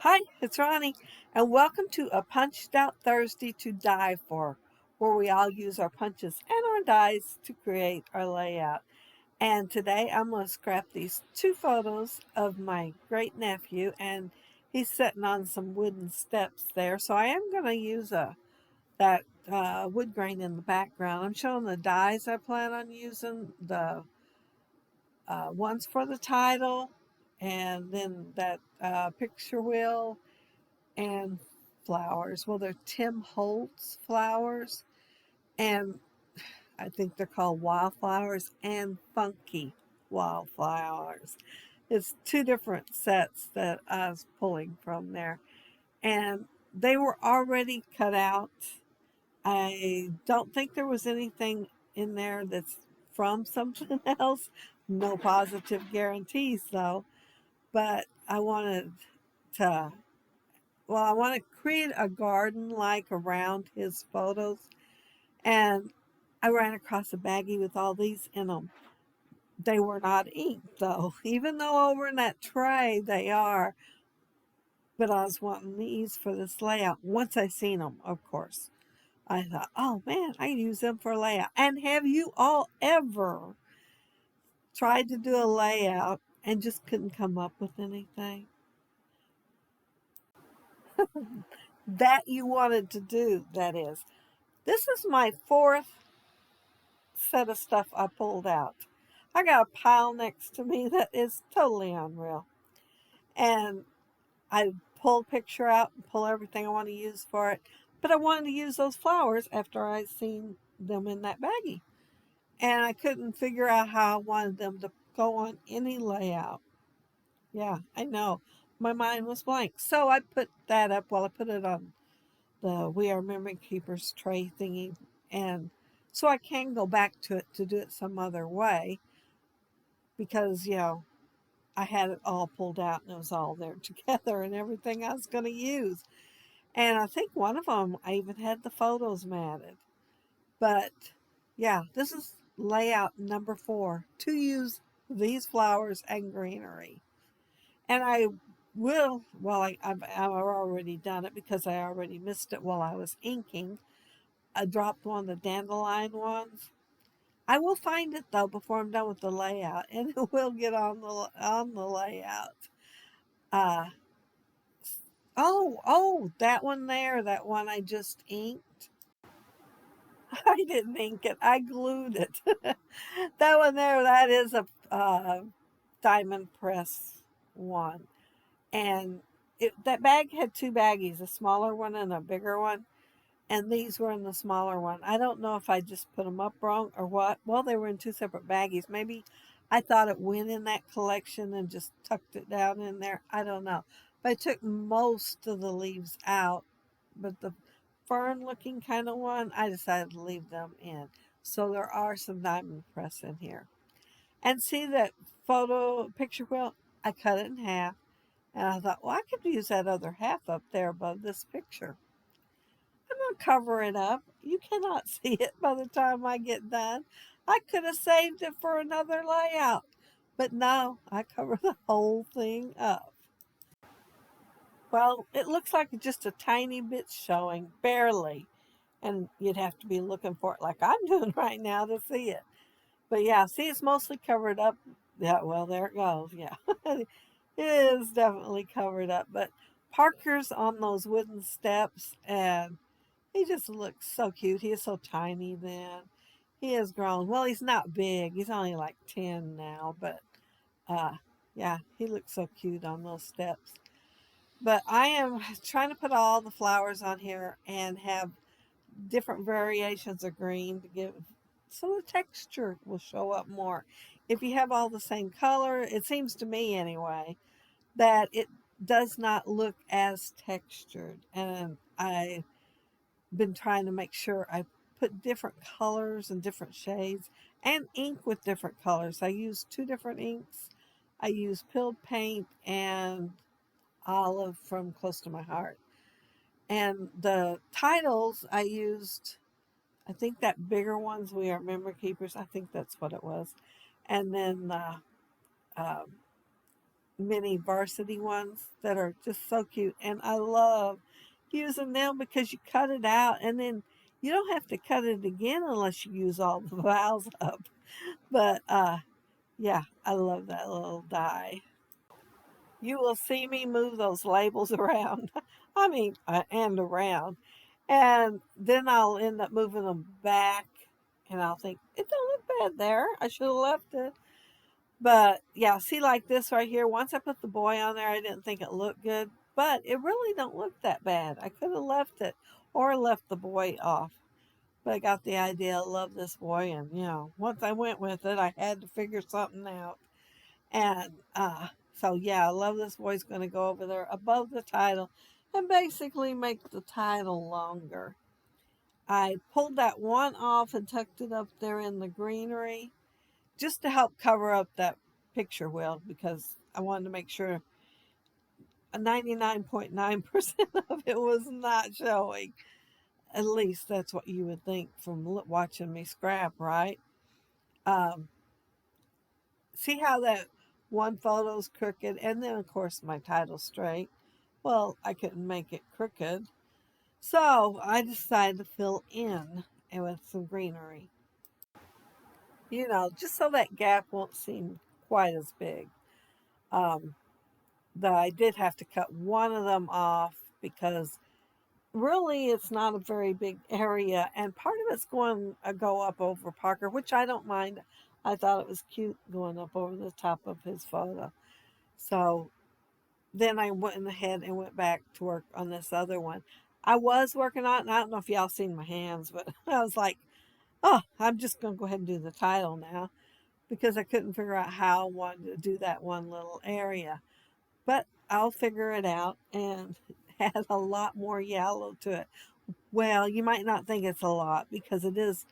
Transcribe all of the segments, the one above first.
Hi, it's Roni, and welcome to a Punched Out Thursday to Die For, where we all use our punches and our dies to create our layout. And today I'm going to scrap these two photos of my great nephew, and he's sitting on some wooden steps there. So I am going to use that wood grain in the background. I'm showing the dies I plan on using, the ones for the title, and then that picture wheel and flowers. Well, they're Tim Holtz flowers, and I think they're called wildflowers and funky wildflowers. It's two different sets that I was pulling from there, and they were already cut out. I don't think there was anything in there that's from something else. No positive guarantees, though. But I wanted to I want to create a garden like around his photos. And I ran across a baggie with all these in them. They were not inked though, even though over in that tray they are. But I was wanting these for this layout. Once I seen them, of course, I thought, oh man, I can use them for a layout. And have you all ever tried to do a layout and just couldn't come up with anything that you wanted to do? That is, this is my fourth set of stuff I pulled out. I got a pile next to me that is totally unreal. And I pull a picture out and pull everything I want to use for it. But I wanted to use those flowers after I seen them in that baggie. And I couldn't figure out how I wanted them to go on any layout. Yeah, I know. My mind was blank. So I put that up. Well, I put it on the We Are Memory Keepers tray thingy. And so I can go back to it to do it some other way because, I had it all pulled out and it was all there together and everything I was going to use. And I think one of them, I even had the photos matted. But yeah, this is layout number 4 to use these flowers and greenery. And I will, I've already done it because I already missed it while I was inking. I dropped one of the dandelion ones. I will find it though before I'm done with the layout, and it will get on the layout. Uh, that one there, that one I just inked. I didn't ink it. I glued it. That one there, that is a diamond press one, and that bag had two baggies, a smaller one and a bigger one. And these were in the smaller one. I don't know if I just put them up wrong or what. Well, they were in two separate baggies. Maybe I thought it went in that collection and just tucked it down in there. I don't know. But I took most of the leaves out. But the fern looking kind of one, I decided to leave them in. So there are some diamond press in here. And see that photo picture wheel? I cut it in half. And I thought, well, I could use that other half up there above this picture. I'm going to cover it up. You cannot see it by the time I get done. I could have saved it for another layout. But no, I cover the whole thing up. Well, it looks like just a tiny bit showing, barely. And you'd have to be looking for it like I'm doing right now to see it. But yeah, see, it's mostly covered up. Yeah, well, there it goes. Yeah, it is definitely covered up. But Parker's on those wooden steps, and he just looks so cute. He is so tiny then. He has grown. Well, he's not big. He's only like 10 now, but uh yeah, he looks so cute on those steps. But I am trying to put all the flowers on here and have different variations of green to give so the texture will show up more. If you have all the same color, it seems to me anyway, that it does not look as textured. And I been trying to make sure I put different colors and different shades and ink with different colors. I use two different inks. I use Pilled Paint and Olive from Close to My Heart. And the titles I used, I think that bigger ones, We Are Memory Keepers. I think that's what it was. And then um, mini varsity ones that are just so cute. And I love using them because you cut it out and then you don't have to cut it again unless you use all the vowels up. But yeah, I love that little die. You will see me move those labels around. I mean, and around. And then I'll end up moving them back and I'll think, it don't look bad there. I should have left it. But yeah, see, like this right here, once I put the boy on there, I didn't think it looked good, but it really don't look that bad. I could have left it or left the boy off. But I got the idea. I love this boy. And, once I went with it, I had to figure something out. And so, yeah, I love this boy's going to go over there above the title and basically make the title longer. I pulled that one off and tucked it up there in the greenery just to help cover up that picture wheel because I wanted to make sure 99.9% of it was not showing. At least that's what you would think from watching me scrap, right? Um, See how that one photo's crooked, and then of course my title's straight. Well, I couldn't make it crooked, so I decided to fill in and with some greenery. Just so that gap won't seem quite as big. Um, that I did have to cut one of them off because really it's not a very big area, and part of it's going to go up over Parker, which I don't mind. I thought it was cute going up over the top of his photo. So then I went ahead and went back to work on this other one. I was working on it, and I don't know if y'all seen my hands, but I was like, oh, I'm just going to go ahead and do the title now because I couldn't figure out how I wanted to do that one little area. But I'll figure it out and add a lot more yellow to it. Well, you might not think it's a lot because it is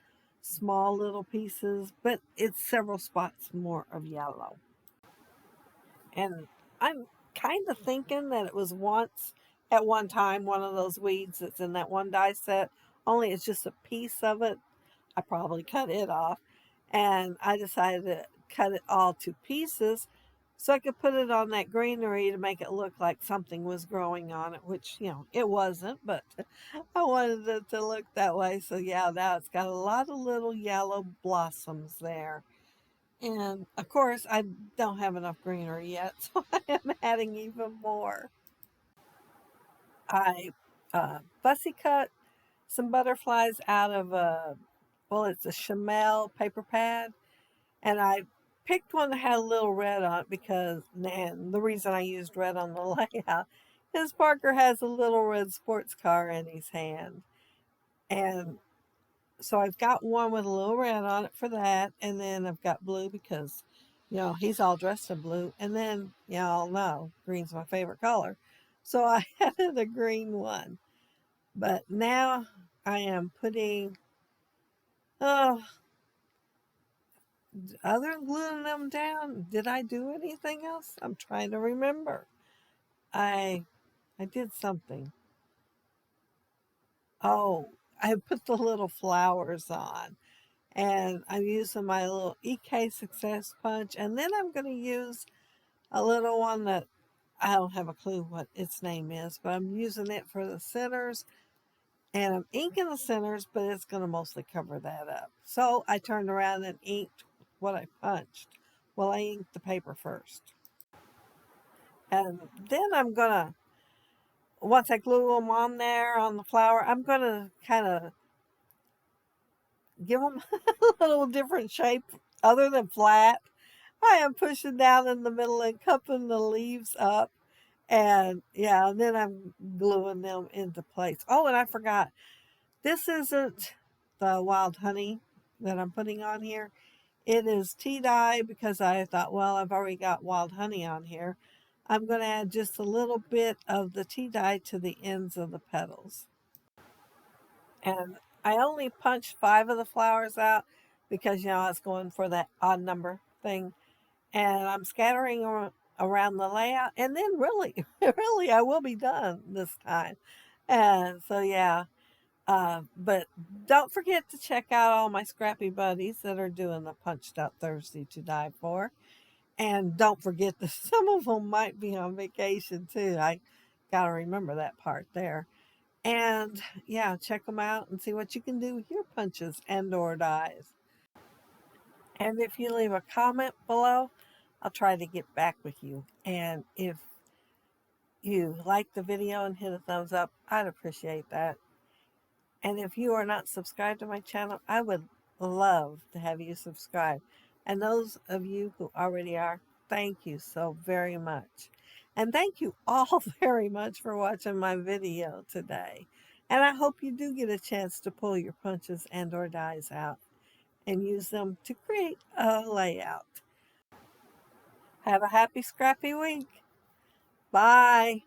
small little pieces, but it's several spots more of yellow. And I'm kind of thinking that it was once at one time one of those weeds that's in that one die set, only it's just a piece of it. I probably cut it off. And I decided to cut it all to pieces so I could put it on that greenery to make it look like something was growing on it, which, it wasn't, but I wanted it to look that way. So, yeah, now it's got a lot of little yellow blossoms there. And of course, I don't have enough greenery yet, so I am adding even more. I fussy cut some butterflies out of it's a Chamel paper pad, and I picked one that had a little red on it because, man, the reason I used red on the layout is Parker has a little red sports car in his hand. And so I've got one with a little red on it for that, and then I've got blue because, he's all dressed in blue. And then, y'all know, green's my favorite color. So I added a green one. But now I am putting, oh, other than gluing them down, did I do anything else? I'm trying to remember. I I did something. Oh, I put the little flowers on. And I'm using my little EK Success Punch. And then I'm going to use a little one that I don't have a clue what its name is, but I'm using it for the centers. And I'm inking the centers, but it's going to mostly cover that up. So I turned around and inked what I punched. Well, I inked the paper first. And then I'm going to, once I glue them on there on the flower, I'm going to kind of give them a little different shape other than flat. I am pushing down in the middle and cupping the leaves up. And yeah, and then I'm gluing them into place. Oh, and I forgot. This isn't the wild honey that I'm putting on here. It is tea dye because I thought, well, I've already got wild honey on here. I'm going to add just a little bit of the tea dye to the ends of the petals. And I only punched 5 of the flowers out because, I was going for that odd number thing. And I'm scattering around the layout. And then really, really, I will be done this time. And so, yeah. But don't forget to check out all my scrappy buddies that are doing the Punched Out Thursday to Die for. And don't forget that some of them might be on vacation too. I got to remember that part there. And yeah, check them out and see what you can do with your punches and or dies. And if you leave a comment below, I'll try to get back with you. And if you like the video and hit a thumbs up, I'd appreciate that. And if you are not subscribed to my channel, I would love to have you subscribe. And those of you who already are, thank you so very much. And thank you all very much for watching my video today. And I hope you do get a chance to pull your punches and or dies out and use them to create a layout. Have a happy scrappy week. Bye.